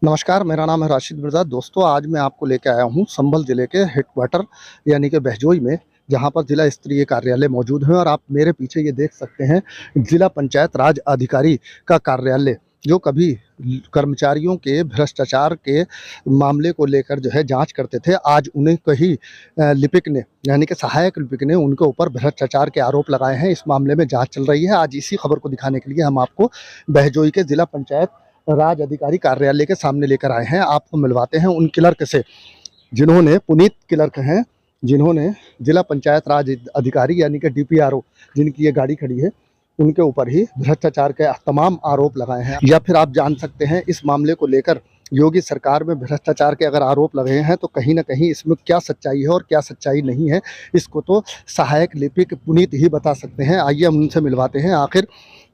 नमस्कार, मेरा नाम है राशिद मिर्ज़ा। दोस्तों, आज मैं आपको लेके आया हूँ संभल ज़िले के हेडक्वार्टर यानी कि बहजोई में, जहाँ पर ज़िला स्तरीय कार्यालय मौजूद है और आप मेरे पीछे ये देख सकते हैं, ज़िला पंचायत राज अधिकारी का कार्यालय, जो कभी कर्मचारियों के भ्रष्टाचार के मामले को लेकर जो है जाँच करते थे। आज उन्हें कहीं लिपिक ने यानी कि सहायक लिपिक ने उनके ऊपर भ्रष्टाचार के आरोप लगाए हैं। इस मामले में जाँच चल रही है। आज इसी खबर को दिखाने के लिए हम आपको बहजोई के ज़िला पंचायत राज अधिकारी कार्यालय के सामने लेकर आए हैं। आपको मिलवाते हैं उन क्लर्क से, जिन्होंने पुनीत क्लर्क हैं, जिन्होंने जिला पंचायत राज अधिकारी यानी कि डीपीआरओ, जिनकी ये गाड़ी खड़ी है, उनके ऊपर ही भ्रष्टाचार के तमाम आरोप लगाए हैं। या फिर आप जान सकते हैं इस मामले को लेकर योगी सरकार में भ्रष्टाचार के अगर आरोप लगे हैं तो कहीं न कहीं इसमें क्या सच्चाई है और क्या सच्चाई नहीं है, इसको तो सहायक लिपिक पुनीत ही बता सकते हैं। आइए हम उनसे मिलवाते हैं, आखिर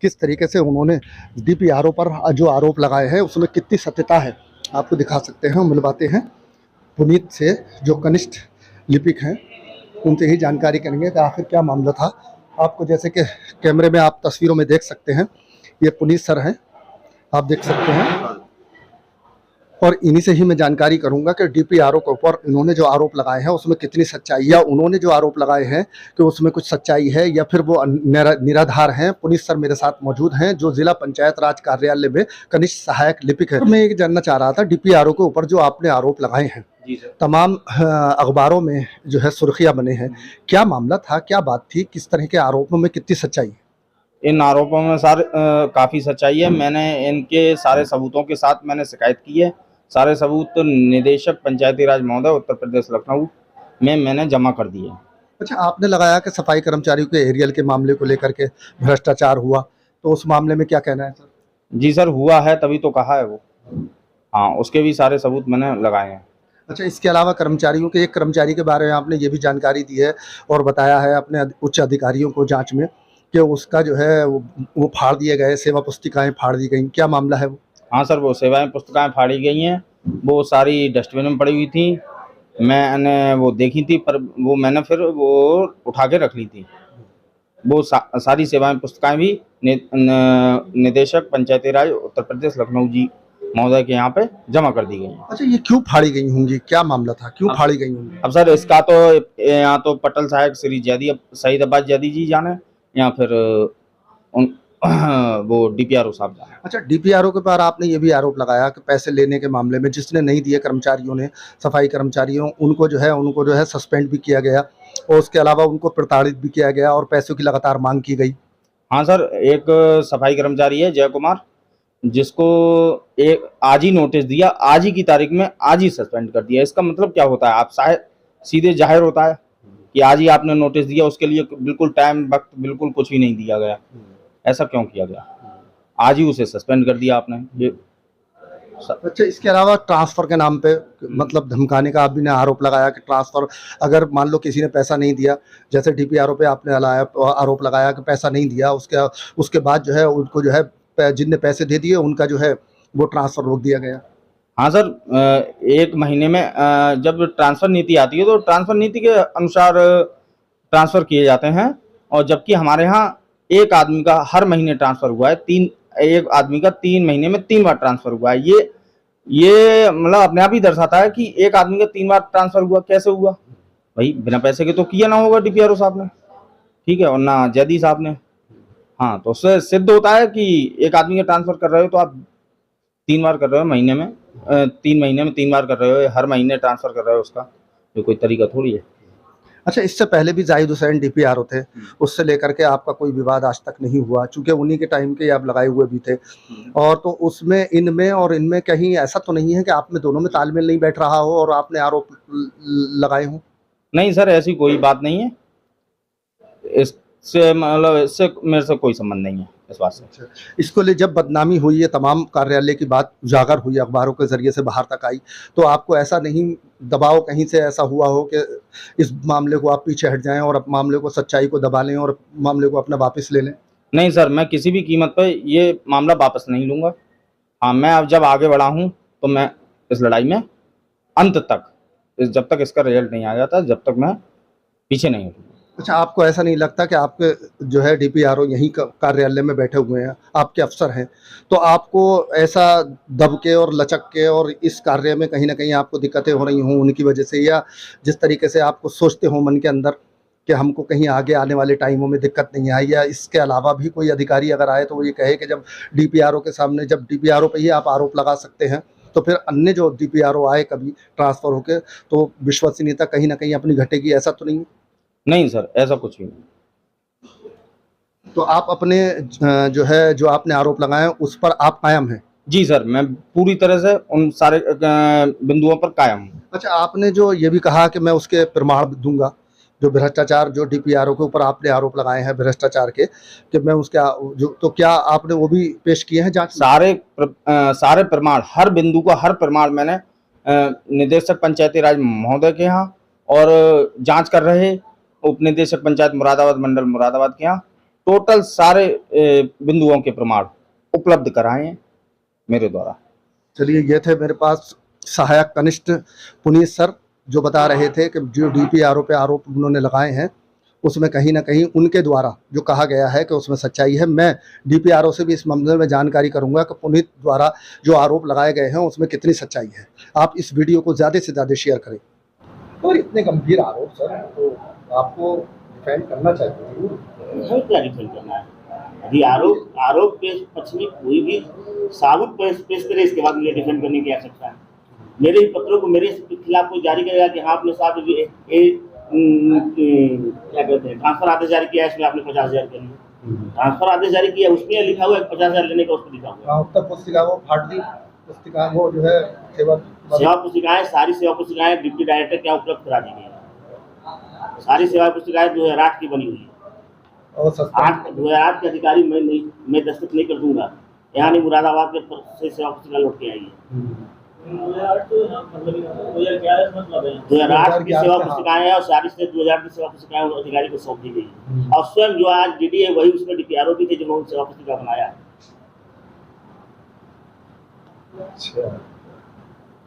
किस तरीके से उन्होंने डीपीआरओ पर जो आरोप लगाए हैं उसमें कितनी सत्यता है, आपको दिखा सकते हैं। हम मिलवाते हैं पुनीत से, जो कनिष्ठ लिपिक हैं, उनसे ही जानकारी करेंगे कि आखिर क्या मामला था। आपको जैसे कि कैमरे में आप तस्वीरों में देख सकते हैं, ये पुनीत सर हैं, आप देख सकते हैं, और इन्हीं से ही मैं जानकारी करूंगा कि डीपीआरओ के ऊपर इन्होंने जो आरोप लगाए हैं उसमें कितनी सच्चाई, या उन्होंने जो आरोप लगाए हैं कि उसमें कुछ सच्चाई है या फिर वो निराधार हैं। पुलिस सर मेरे साथ मौजूद हैं, जो जिला पंचायत राज कार्यालय में कनिष्ठ सहायक लिपिक है। मैं ये जानना चाह रहा था, डीपीआरओ के ऊपर जो आपने आरोप लगाए हैं, तमाम अखबारों में जो है सुर्खियां बने हैं, क्या मामला था, क्या बात थी, किस तरह के आरोपों में कितनी सच्चाई है? इन आरोपों में सर काफ़ी सच्चाई है। मैंने इनके सारे सबूतों के साथ मैंने शिकायत की है। सारे सबूत निदेशक पंचायती राज महोदय उत्तर प्रदेश लखनऊ में मैंने जमा कर दिए। अच्छा, आपने लगाया कि सफाई कर्मचारियों के एरियल के मामले को लेकर के भ्रष्टाचार हुआ, तो उस मामले में क्या कहना है सर? जी सर, हुआ है तभी तो कहा है वो। हाँ, उसके भी सारे सबूत मैंने लगाए हैं। अच्छा, इसके अलावा कर्मचारियों के, एक कर्मचारी के बारे में आपने ये भी जानकारी दी है और बताया है अपने उच्च अधिकारियों को जांच में कि उसका जो है वो फाड़ दिए गए, सेवा पुस्तिकाएं फाड़ दी गई, क्या मामला है वो? हाँ सर, वो सेवाएं पुस्तकें फाड़ी गई हैं। वो सारी डस्टबिन में पड़ी हुई थी। मैंने वो देखी थी, पर वो मैंने फिर वो उठा के रख ली थी। वो सारी सेवाएं पुस्तकें भी निदेशक पंचायती राज उत्तर प्रदेश लखनऊ जी महोदय के यहाँ पे जमा कर दी गई हैं। अच्छा, ये क्यों फाड़ी गई होंगी, क्या मामला था, क्यों फाड़ी गई होंगी? अब सर इसका तो यहाँ तो पटल सहायक श्री सईद अब्बास जैदी जी जाने, या फिर उन वो डीपीआरओ साहब जाने। अच्छा, डीपीआरओ के पर आपने ये भी आरोप लगाया कि पैसे लेने के मामले में जिसने नहीं दिए कर्मचारियों ने, सफाई कर्मचारियों, उनको जो है सस्पेंड भी किया गया और उसके अलावा उनको प्रताड़ित भी किया गया और पैसों की लगातार मांग की गई। हाँ सर, एक सफाई कर्मचारी है जय कुमार, जिसको एक आज ही नोटिस दिया, आज ही की तारीख में आज ही सस्पेंड कर दिया। इसका मतलब क्या होता है? आप शायद सीधे जाहिर होता है कि आज ही आपने नोटिस दिया, उसके लिए बिल्कुल टाइम वक्त बिल्कुल कुछ भी नहीं दिया गया। ऐसा क्यों किया गया? आज ही उसे सस्पेंड कर दिया आपने। ये अच्छा, इसके अलावा ट्रांसफर के नाम पे मतलब धमकाने का आपने आरोप लगाया कि ट्रांसफर, अगर मान लो किसी ने पैसा नहीं दिया, जैसे डीपीआरओ पे आपने आरोप लगाया कि पैसा नहीं दिया, उसके बाद जो है उनको जो है जिनने पैसे दे दिए उनका जो है वो ट्रांसफर रोक दिया गया। हाँ सर, एक महीने में जब ट्रांसफर नीति आती है तो ट्रांसफर नीति के अनुसार ट्रांसफर किए जाते हैं, और जबकि हमारे यहाँ एक आदमी का हर महीने ट्रांसफर हुआ है। एक आदमी का 3 महीने में 3 बार ट्रांसफर हुआ है। ये मतलब अपने आप ही दर्शाता है कि एक आदमी का 3 बार ट्रांसफर हुआ कैसे हुआ। भाई बिना पैसे के तो किया ना होगा डीपीआरओ साहब ने, ठीक है, और ना जैदी साहब ने। हाँ, तो उससे सिद्ध होता है कि एक आदमी का ट्रांसफर कर रहे हो तो आप 3 बार कर रहे हो महीने में, 3 महीने में 3 बार कर रहे हो, हर महीने ट्रांसफर कर रहे हो। उसका ये कोई तरीका थोड़ी है। अच्छा, इससे पहले भी जाहिद हुसैन डीपीआरओ थे, उससे लेकर के आपका कोई विवाद आज तक नहीं हुआ, चूंकि उन्हीं के टाइम के आप लगाए हुए भी थे। और तो उसमें, इनमें और इनमें कहीं ऐसा तो नहीं है कि आप में दोनों में तालमेल नहीं बैठ रहा हो और आपने आरोप लगाए हों? नहीं सर, ऐसी कोई बात नहीं है। इससे मतलब इससे मेरे से कोई संबंध नहीं है इस बात से। अच्छा, इसको ले जब बदनामी हुई है, तमाम कार्यालय की बात उजागर हुई, अखबारों के जरिए से बाहर तक आई, तो आपको ऐसा नहीं दबाव कहीं से ऐसा हुआ हो कि इस मामले को आप पीछे हट जाएं और मामले को, सच्चाई को दबा लें और मामले को अपना वापस ले लें? नहीं सर, मैं किसी भी कीमत पर ये मामला वापस नहीं लूँगा। हाँ, मैं अब जब आगे बढ़ा हूँ तो मैं इस लड़ाई में अंत तक, जब तक इसका रिजल्ट नहीं आ जाता, जब तक मैं पीछे नहीं हटूँगा। अच्छा, आपको ऐसा नहीं लगता कि आपके जो है डीपीआरओ यहीं कार्यालय में बैठे हुए हैं, आपके अफसर हैं, तो आपको ऐसा दबके और लचक के और इस कार्य में कहीं ना कहीं आपको दिक्कतें हो रही हों उनकी वजह से, या जिस तरीके से आपको सोचते हो मन के अंदर कि हमको कहीं आगे आने वाले टाइमों में दिक्कत नहीं आई, या इसके अलावा भी कोई अधिकारी अगर आए तो वो ये कहे कि जब डीपीआरओ के सामने, जब डीपीआरओ पे ही आप आरोप लगा सकते हैं, तो फिर अन्य जो डीपीआरओ आए कभी ट्रांसफर होके तो विश्वसनीयता कहीं ना कहीं अपनी घटेगी, ऐसा तो नहीं? नहीं सर, ऐसा कुछ भी नहीं। तो आप अपने जो है, जो आपने आरोप लगाए हैं उस पर आप कायम हैं? जी सर, मैं पूरी तरह से उन सारे बिंदुओं पर कायम हूँ। अच्छा, आपने जो ये भी कहा कि मैं उसके प्रमाण दूंगा, जो भ्रष्टाचार, जो डीपीआरओ के ऊपर आपने आरोप लगाए हैं भ्रष्टाचार के, कि मैं उसके जो, तो क्या आपने वो भी पेश किए हैं जांच में? सारे प्रमाण, हर बिंदु का हर प्रमाण मैंने निदेशक पंचायती राज महोदय के यहाँ और जांच कर रहे उप निदेशक पंचायत मुरादाबाद मंडल मुरादाबाद के यहाँ टोटल सारे बिंदुओं के प्रमाण उपलब्ध कराए हैं मेरे द्वारा। चलिए, ये थे मेरे पास सहायक कनिष्ठ पुनीत सर, जो बता रहे थे कि जो डीपीआरओ पे आरोप उन्होंने लगाए हैं उसमें कहीं ना कहीं उनके द्वारा जो कहा गया है कि उसमें सच्चाई है। मैं डीपीआरओ से भी इस मामले में जानकारी करूंगा कि पुनीत द्वारा जो आरोप लगाए गए हैं उसमें कितनी सच्चाई है। आप इस वीडियो को ज़्यादा से ज़्यादा शेयर करें। और इतने गंभीर आरोप सर, तो आपको डिफेंड करना चाहिए। हमें क्या डिफेंड करना है? यदि आरोप के पक्ष में कोई भी साबुत पेश करे, इसके बाद मुझे डिफेंड करने की आवश्यकता है। मेरे ही पत्रों को मेरे खिलाफ कोई जारी करेगा कि हाँ आपने साहब क्या कहते हैं ट्रांसफर आदेश जारी किया है, इसमें आपने 50,000 कर लिए। ट्रांसफर आदेश जारी किया, उसमें लिखा हुआ है 50,000 लेने का, उसको लिखा हुआ है। उत्तर पुस्तिका वो फाट दी पुस्तिका, वो जो है सेवा पुस्तिकाएं, सारी सेवा पुस्तिकाएं डिप्टी डायरेक्टर क्या उपलब्ध करा दी गई है। सारी सेवा पुस्तिकाएं 2008 की बनी हुई है। और 2008 के अधिकारी मैं दस्तखत नहीं कर दूंगा। यहाँ नहीं, मुरादाबाद के से सेवा पुस्तिका लौट के आई है। 2008 की सेवा पुस्तिकाएं है और सारी से 2008 की सेवा पुस्तिकाएं अधिकारी को सौंप दी गई है। और स्वयं जो आज डीडी है वही उसमें डीपीआरओ भी थे जिन्होंने सेवा पुस्तिका बनाया।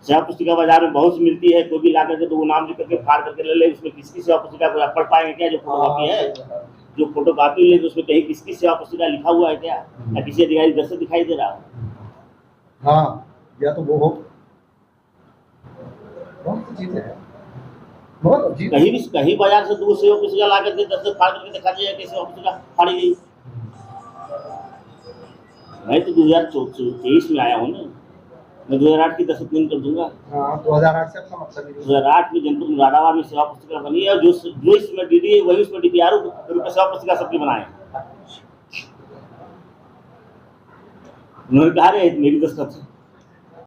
सेवा पुस्तिका बाजार में बहुत सी मिलती है, कोई भी ला करके तो वो नाम लिख करके फाड़ करके ले ले। उसमें किसकी सेवा पुस्तिका को आप पढ़ पाएंगे क्या? जो फोटोकॉपी है, जो फोटोकॉपी ले उसमें कहीं किसकी सेवा पुस्तिका लिखा हुआ है क्या? या किसी अधिकारी दस्तखत दिखाई दे रहा है? हाँ, या तो वो हो, बहुत सी चीजें हैं। कहीं बाजार से 2 सेवा पुस्तिका ला करके दस्तखत फाड़ करके दिखा दिया कि सेवा पुस्तिका फाड़ी गई। मैं तो 2023 में आया हूँ ना, मैं 2008 की दस्तखत नहीं कर दूंगा। 2008 से अपना मतलब 2008 में जनपद मुरादाबाद में सेवा पुस्तिका बनी है और जो इसमें डीडी है वही उसमें डीपीआरओ रूप सेवा पुस्तिका सबकी बनाए। उन्होंने कहा रे मेरी दस्तखत